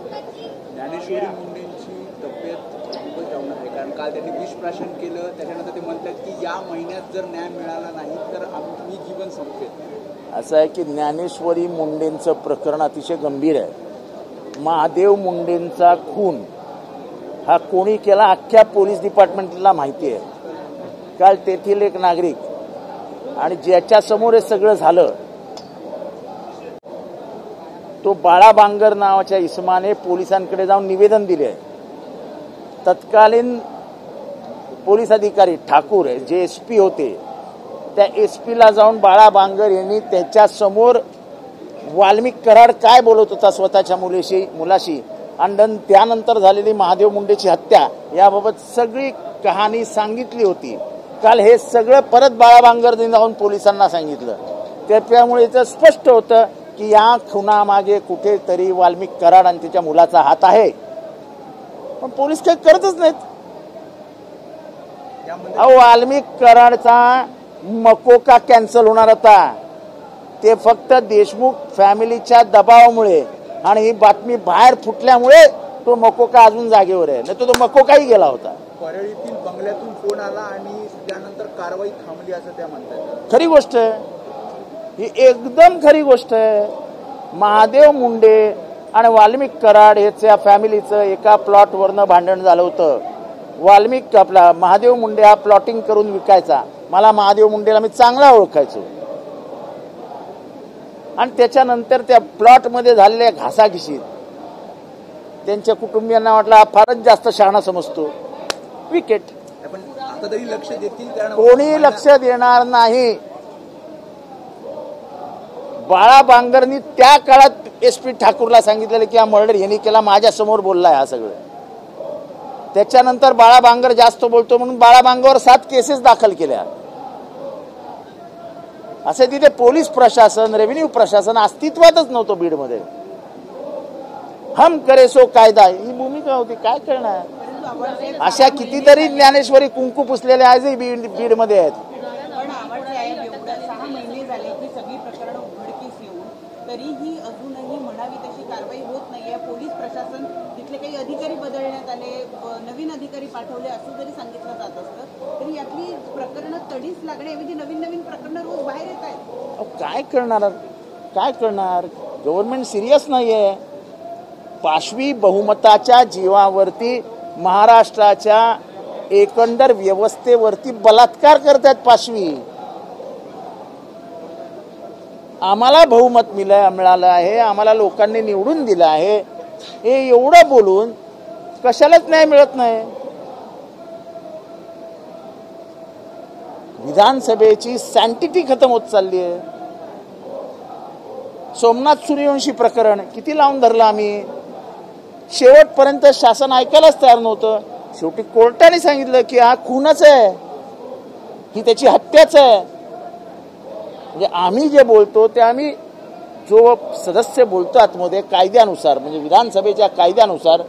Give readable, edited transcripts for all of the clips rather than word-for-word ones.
ज्ञानेश्वरी मुंडेंची तब्येत खूपच डाऊन आहे, कारण काल त्यांनी विषप्राशन केलं. त्याच्यानंतर ते म्हणतात की या महिन्यात जर न्याय मिळाला नाही तर मी जीवन संपवेल. असं आहे की ज्ञानेश्वरी मुंडेंचं प्रकरण अतिशय गंभीर आहे. महादेव मुंडेंचा खून हा कोणी केला अख्ख्या पोलीस डिपार्टमेंटला माहिती आहे. काल तेथील एक नागरिक आणि ज्याच्यासमोर हे सगळं झालं तो बाळा बांगर नावाच्या इसमाने पोलिसांकडे जाऊन निवेदन दिले आहे. तत्कालीन पोलीस अधिकारी ठाकूर जे SP होते त्या SP जाऊन बाळा बांगर यांनी त्याच्यासमोर वाल्मिक कराड काय बोलत होता स्वतःच्या मुलाशी आणि त्यानंतर झालेली महादेव मुंडेची हत्या याबाबत सगळी कहाणी सांगितली होती. काल हे सगळं परत बाळा बांगरने जाऊन पोलिसांना सांगितलं. त्यामुळे इथं स्पष्ट होतं की या खुनामागे कुठेतरी वाल्मिक कराड आणि त्याच्या मुलाचा हात आहे. पण पोलीस काही करतच नाहीत. वाल्मिक कराडचा मकोका कॅन्सल होणार होता. ते फक्त देशमुख फॅमिलीच्या दबावामुळे आणि ही बातमी बाहेर फुटल्यामुळे तो मकोका अजून जागेवर आहे, नाही तो मकोकाही गेला होता. परळीतील बंगल्यातून फोन आला आणि त्यानंतर कारवाई थांबली असं त्या म्हणतात. खरी गोष्ट आहे, ही एकदम खरी गोष्ट आहे. महादेव मुंडे आणि वाल्मिक कराड याच्या फॅमिलीचं एका प्लॉटवरनं भांडण झालं होतं. आपला महादेव मुंडे हा प्लॉटिंग करून विकायचा. मला महादेव मुंडेला मी चांगला ओळखायचो आणि त्याच्यानंतर त्या प्लॉटमध्ये झालेल्या घासाघिशीत त्यांच्या कुटुंबियांना वाटलं हा फारच जास्त शहाणा समजतो, विकेट. पण आता तरी लक्ष देतील, कोणी लक्ष देणार नाही. बाळा बांगरनी त्या काळात SP ठाकूरला सांगितलेलं की हा मर्डर यांनी केला, माझ्या समोर बोललाय हा सगळं. त्याच्यानंतर बाळा बांगर जास्त बोलतो म्हणून बाळा बांगरवर 7 केसेस दाखल केल्या. असे तिथे पोलीस प्रशासन रेव्हेन्यू प्रशासन अस्तित्वातच नव्हतं बीडमध्ये. हम करे सो कायदा ही भूमिका होती. काय करणार? अशा कितीतरी ज्ञानेश्वरी कुंकू पुसलेले आजही बीडमध्ये आहेत. तरीही अजूनही म्हणावी तशी कारवाई होत नाहीये. पोलीस प्रशासन तिथले काही अधिकारी बदलण्यात आले, नवीन अधिकारी पाठवले असं जरी सांगितलं जात असतं तरी यातली प्रकरणं तडीच लागण्याऐवजी नवीन नवीन प्रकरणं रोज बाहेर येत आहेत. काय करणार? गव्हर्नमेंट सिरियस नाहीये. पाशवी बहुमताच्या जीवावरती महाराष्ट्राच्या एकंदर व्यवस्थेवरती बलात्कार करतात पाशवी. आम्हाला बहुमत मिळालं आहे, आम्हाला लोकांनी निवडून दिलं आहे, हे एवढं बोलून कशालाच न्याय मिळत नाही. विधानसभेची सँटिटी खतम होत चालली आहे. सोमनाथ सूर्यवंशी प्रकरण किती लावून धरलं आम्ही. शेवटपर्यंत शासन ऐकायलाच तयार नव्हतं. शेवटी कोर्टाने सांगितलं की हा खूनच आहे, ही त्याची हत्याच आहे. म्हणजे आम्ही जे बोलतो ते आम्ही जो सदस्य बोलतो आतमध्ये कायद्यानुसार म्हणजे विधानसभेच्या कायद्यानुसार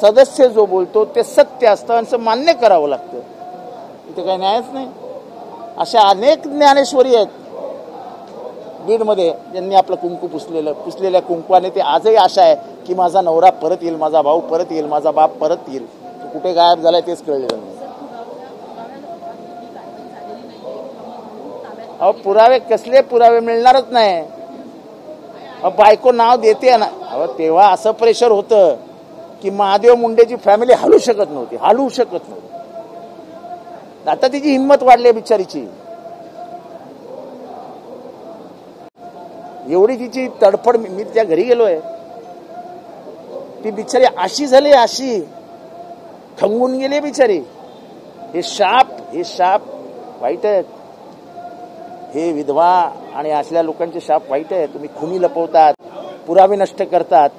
सदस्य जो बोलतो ते सत्य असतं आणि मान्य करावं लागतं. इथे काही न्यायच नाही. अशा अनेक ज्ञानेश्वरी आहेत बीडमध्ये ज्यांनी आपलं कुंकू पुसलेल्या कुंकवाने ते आजही आशा आहे की माझा नवरा परत येईल, माझा भाऊ परत येईल, माझा बाप परत येईल. तो कुठे गायब झालाय तेच कळलेलं नाही. अहो पुरावे कसले पुरावे मिळणारच नाही. बायको नाव देते ना. अहो तेव्हा असं प्रेशर होतं की महादेव मुंडेची फॅमिली हलू शकत नव्हती. आता तिची हिंमत वाढली बिचारीची. एवढी तिची तडफड. मी तिच्या घरी गेलोय. ती बिचारी अशी झाली, अशी खंगून गेली बिचारी. हे शाप वाईट आहेत. हे विधवा आणि असल्या लोकांचे शाप वाईट आहे. तुम्ही खुनी लपवतात, पुरावे नष्ट करतात.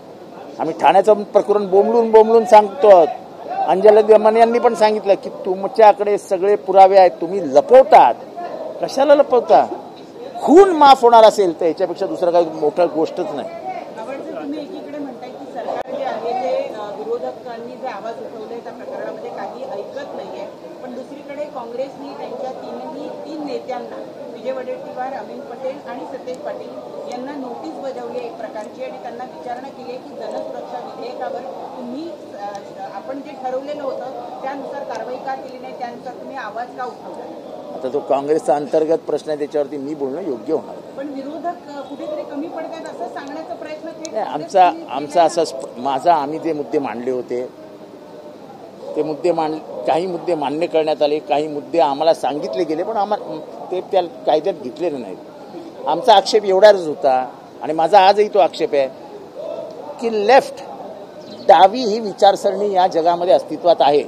आम्ही ठाण्याचं प्रकरण बोंबलून सांगतो. अंजली दमन यांनी पण सांगितलं की तुमच्याकडे सगळे पुरावे आहेत, तुम्ही लपवतात. कशाला लपवता? खून माफ होणार असेल तर याच्यापेक्षा दुसरं काही मोठं गोष्टच नाही. तुम्ही एकीकडे म्हणताय की सरकार जे आहे ते विरोधकांनी जे आवाज उठवले त्या प्रकरणामध्ये काही ऐकत नाहीये, पण दुसरीकडे काँग्रेसने त्यांच्या तीन नेत्यांना विजय वडेट्टीवार, अमीन पटेल आणि सतेज पाटील यांना नोटीस बजावली एक प्रकारची आणि त्यांना विचारणा केली की जनसुरक्षा विधेयक वरिष्ठावर तुम्ही आपण जे ठरवलेलं होतं त्यानुसार कारवाई का केली नाही, त्यानुसार तुम्ही आवाज का उठवला? आता तो काँग्रेसचा अंतर्गत प्रश्न आहे, त्याच्यावरती मी बोलणं योग्य होणार. पण विरोधक कुठेतरी कमी पडतात असं सांगण्याचा प्रयत्न थेट आमचा असा आम्ही जे मुद्दे मांडले होते ते मुद्दे काही मुद्दे मान्य करण्यात आले, काही मुद्दे आम्हाला सांगितले गेले पण आम्हाला ते त्या कायद्यात घेतलेले नाहीत. आमचा आक्षेप एवढाच होता आणि माझा आजही तो आक्षेप आहे की लेफ्ट डावी ही विचारसरणी या जगामध्ये अस्तित्वात आहे.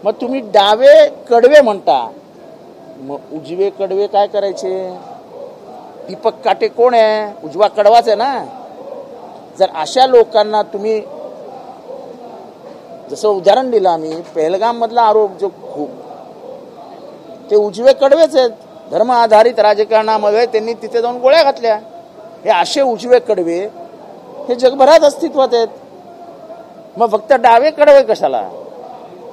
मग तुम्ही डावे कडवे म्हणता, मग उजवे कडवे काय करायचे? दीपक काटे कोण आहे? उजवा कडवाच आहे ना. जर अशा लोकांना तुम्ही, जसं उदाहरण दिलं आम्ही पहलगाम मधला आरोप जो खूप, ते उजवे कडवेच आहेत. धर्म आधारित राजकारणामध्ये त्यांनी तिथे जाऊन गोळ्या घातल्या. हे असे उजवे कडवे हे जगभरात अस्तित्वात आहेत. मग फक्त डावे कडवे कशाला?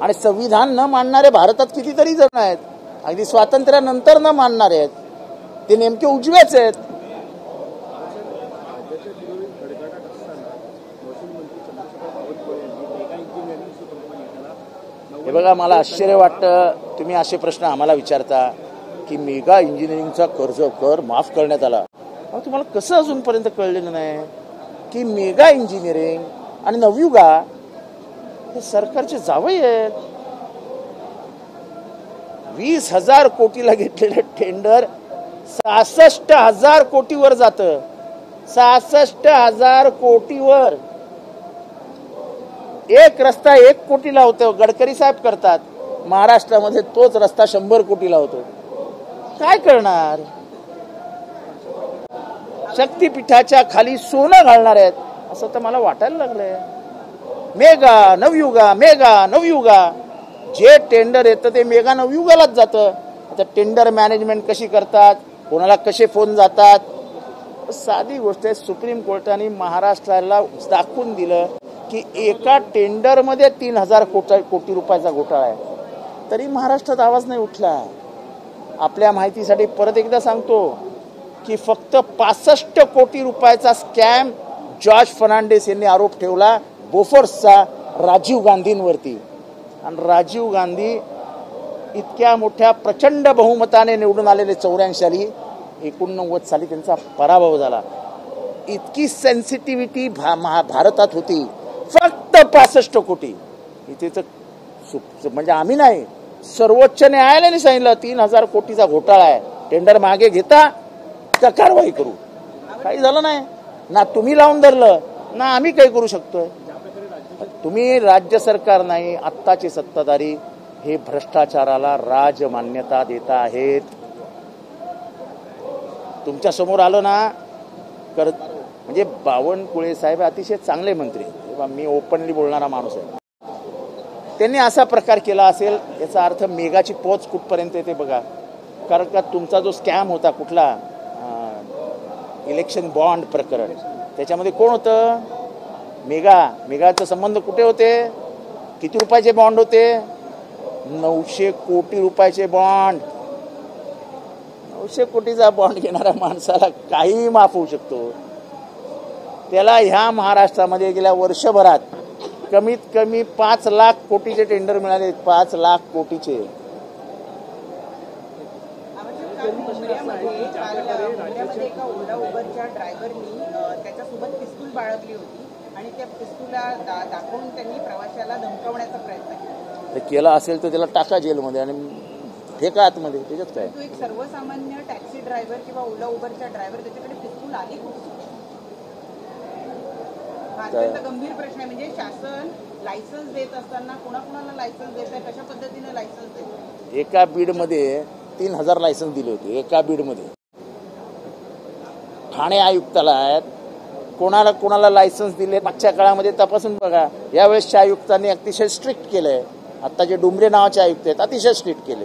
आणि संविधान न मानणारे भारतात कितीतरी जण आहेत, अगदी स्वातंत्र्यानंतर न मानणारे आहेत, ते नेमके उजवेच आहेत. हे बघा, मला आश्चर्य वाटतं तुम्ही असे प्रश्न आम्हाला विचारता की मेगा इंजिनिअरिंगचा कर माफ करण्यात आला. तुम्हाला कसं अजूनपर्यंत कळलेलं नाही की मेगा इंजिनिअरिंग आणि नवयुगा हे सरकारचे जावई आहेत. 20,000 कोटीला घेतलेलं टेंडर 66,000 कोटीवर जातं. 66,000 कोटीवर. एक रस्ता 1 कोटीला होतो, गडकरी साहेब करतात. महाराष्ट्रामध्ये तोच रस्ता 100 कोटीला होतो. काय करणार? शक्तीपीठाच्या खाली सोनं घालणार आहेत असं तर मला वाटायला लागलंय. मेगा नवयुगा जे टेंडर येतं ते मेगा नवयुगालाच जातं. आता टेंडर मॅनेजमेंट कशी करतात, कोणाला कसे फोन जातात, साधी गोष्ट आहे. सुप्रीम कोर्टाने महाराष्ट्राला दाखवून दिलं की एका टेंडरमध्ये 3,000 कोटी रुपयाचा घोटाळा आहे, तरी महाराष्ट्रात आवाज नाही उठला. आपल्या माहितीसाठी परत एकदा सांगतो की फक्त 65 कोटी रुपयाचा स्कॅम जॉर्ज फर्नांडिस यांनी आरोप ठेवला बोफोर्सचा राजीव गांधींवरती. आणि राजीव गांधी इतक्या मोठ्या प्रचंड बहुमताने निवडून आलेले 84 साली, 89 साली त्यांचा पराभव झाला. इतकी सेन्सिटिव्हिटी भारतात होती. फक्त 65 कोटी. इथे तर म्हणजे आम्ही नाही, सर्वोच्च न्यायालयाने सांगितलं 3,000 कोटीचा घोटाळा आहे, टेंडर मागे घेता का कारवाई करू. काही झालं नाही ना. तुम्ही लावून धरलं ना आम्ही काही करू शकतोय. तुम्ही राज्य सरकार नाही, आत्ताचे सत्ताधारी हे भ्रष्टाचाराला राजमान्यता देत आहेत. तुमच्या समोर आलं ना म्हणजे बावनकुळे साहेब अतिशय चांगले मंत्री, मी ओपनली बोलणारा माणूस आहे. त्यांनी असा प्रकार केला असेल याचा अर्थ मेगाची पोच कुठपर्यंत येते बघा. कारण का तुमचा जो स्कॅम होता कुठला इलेक्शन बॉन्ड प्रकरण, त्याच्यामध्ये कोण होतं? मेगाचा संबंध कुठे होते? किती रुपयाचे बॉन्ड होते? 900 कोटी रुपयाचे बॉन्ड. 900 कोटीचा बॉन्ड घेणाऱ्या माणसाला काही माफ होऊ शकतो. त्याला ह्या महाराष्ट्रामध्ये गेल्या वर्षभरात कमीत कमी 5 लाख कोटीचे टेंडर मिळाले. 5 लाख कोटीचे. मुंबईमध्ये एका ओला उबरच्या ड्रायव्हरनी त्याच्यासोबत पिस्तूल बाळगली होती आणि त्या पिस्तूलला दाखवून त्यांनी प्रवाशाला धमकावण्याचा प्रयत्न केला. केला असेल तर त्याला टाका जेलमध्ये आणि फेका आतमध्ये. त्याच्यात काय? तो एक सर्वसामान्य टॅक्सी ड्रायव्हर किंवा ओला उबरचा ड्रायव्हर, त्याच्याकडे पिस्तूल आली कुठे? हा अत्यंत गंभीर प्रश्न आहे. म्हणजे शासन लायसन्स देत असताना कोणाकोणाला लायसन्स देत आहे, कशा पद्धतीने लायसन्स देत? एका बीडमध्ये 3,000 लायसन्स दिले होते. एका बीडमध्ये. ठाणे आयुक्ताला आहेत, कोणाला लायसन्स दिले मागच्या काळामध्ये तपासून बघा. यावेळेसच्या आयुक्तांनी अतिशय स्ट्रिक्ट केलंय. आता जे डुमरे नावाचे आयुक्त आहेत अतिशय स्ट्रिक्ट केले.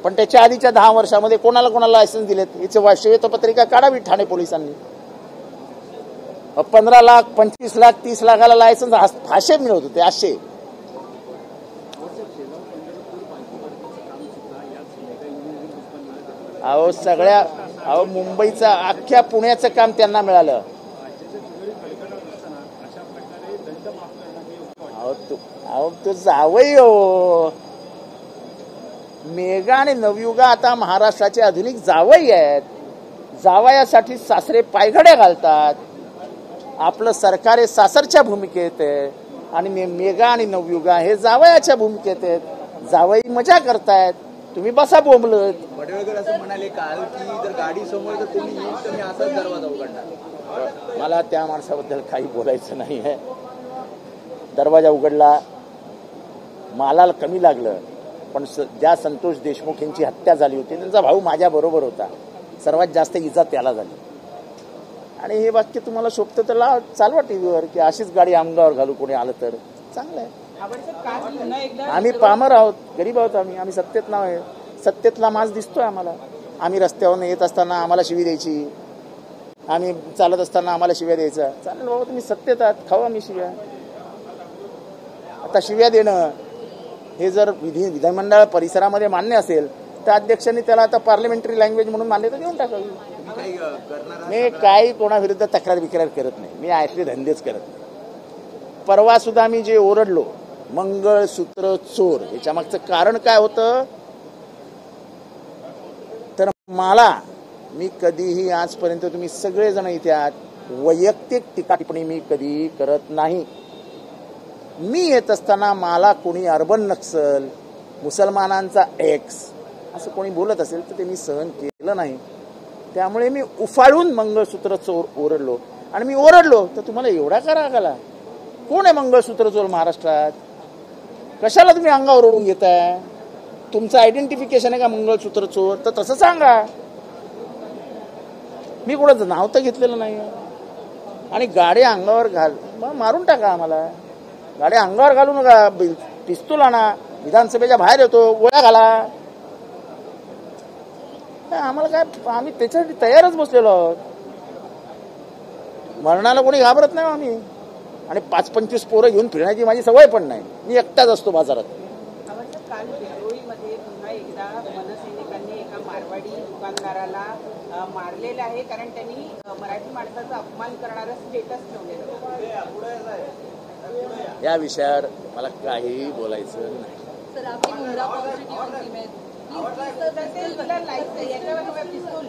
पण त्याच्या आधीच्या 10 वर्षामध्ये कोणाला लायसन्स दिलेत याचं श्वेतपत्रिका काढावी ठाणे पोलिसांनी. 15 लाख, 25 लाख, 30 लाखाला लायसन्स फाशे मिळत होते. असे मुंबईचा अख्ख्या पुण्याचं काम त्यांना मिळालं. अहो तो जावई हो. मेगा आणि नवयुगा आता महाराष्ट्राचे आधुनिक जावई आहेत. जावयासाठी सासरे पायघड्या घालतात. आपलं सरकार हे सासरच्या भूमिकेत आहे आणि मेगा आणि नवयुगा हे जावयाच्या भूमिकेत आहेत. जावई मजा करतायत, तुम्ही बसा बोंबलत. पडळकर असं म्हणाले काल की जर गाडी समोर जर कोणी येईल तर मी असाच दरवाजा उघडणार. मला त्या माणसाबद्दल काही बोलायचं नाही आहे. दरवाजा उघडला, मालाला कमी लागलं, पण ज्या संतोष देशमुख यांची हत्या झाली होती त्यांचा भाऊ माझ्या बरोबर होता. सर्वात जास्त इजा त्याला झाली. आणि हे वाक्य तुम्हाला शोभतं तर चालवा टीव्हीवर की अशीच गाडी अंगावर घालू कोणी आलं तर. चांगलं आहे. आम्ही पामर आहोत, गरीब आहोत. आम्ही सत्तेत नाव आहे. सत्तेतला माज दिसतोय आम्हाला. आम्ही रस्त्यावरून येत असताना आम्हाला शिवी द्यायची, आम्ही चालत असताना आम्हाला शिव्या द्यायचा. चालेल बाबा, तुम्ही सत्तेत आहात, खाऊ आम्ही शिव्या. आता शिव्या देणं हे जर विधानमंडळ परिसरामध्ये मान्य असेल तर अध्यक्षांनी त्याला आता पार्लमेंटरी लँग्वेज म्हणून मान्यता देऊन टाकावी. मी काही कोणाविरुद्ध तक्रार विक्रार करत नाही. मी असले धंदेच करत नाही. परवा सुद्धा मी जे ओरडलो मंगळसूत्र चोर, याच्या मागचं कारण काय होतं तर मी कधीही आजपर्यंत, तुम्ही सगळेजण इथे आहात, वैयक्तिक टीका टिप्पणी मी कधी करत नाही. मी येत असताना मला कोणी अर्बन नक्सल, मुसलमानांचा एक्स असं कोणी बोलत असेल तर ते मी सहन केलं नाही. त्यामुळे मी उफाळून मंगळसूत्र चोर ओरडलो. आणि मी ओरडलो तर तुम्हाला एवढा का राग आला? कोण आहे मंगळसूत्र चोर महाराष्ट्रात? कशाला तुम्ही अंगावर ओढून घेताय? तुमचं आयडेंटिफिकेशन आहे का मंगळसूत्र चोर? तर तसं सांगा. मी कोणाचं नाव तर घेतलेलं नाही. आणि गाड्या अंगावर मग मारून टाका आम्हाला. गाड्या अंगावर घालू नका, पिस्तूल आणा, विधानसभेच्या बाहेर येतो, गोळ्या घाला. आम्हाला काय, आम्ही त्याच्यासाठी तयारच बसलेलो आहोत. मरणाला कोणी घाबरत नाही आम्ही. आणि 5-25 पोरं घेऊन फिरण्याची माझी सवय पण नाही. मी एकटाच असतो बाजारात. काल देवळीमध्ये पुन्हा एकदा मनसैनिकांनी एका मारवाडी दुकानदाराला मारलेलं आहे, कारण त्यांनी मराठी माणसाचा अपमान करणारं स्टेटस ठेवलेलं. या विषयावर मला काहीही बोलायचं नाही. सर, आपली मुंब्रा पॉझिटिव्ह टीम आहे. याच्यावर पिस्तूल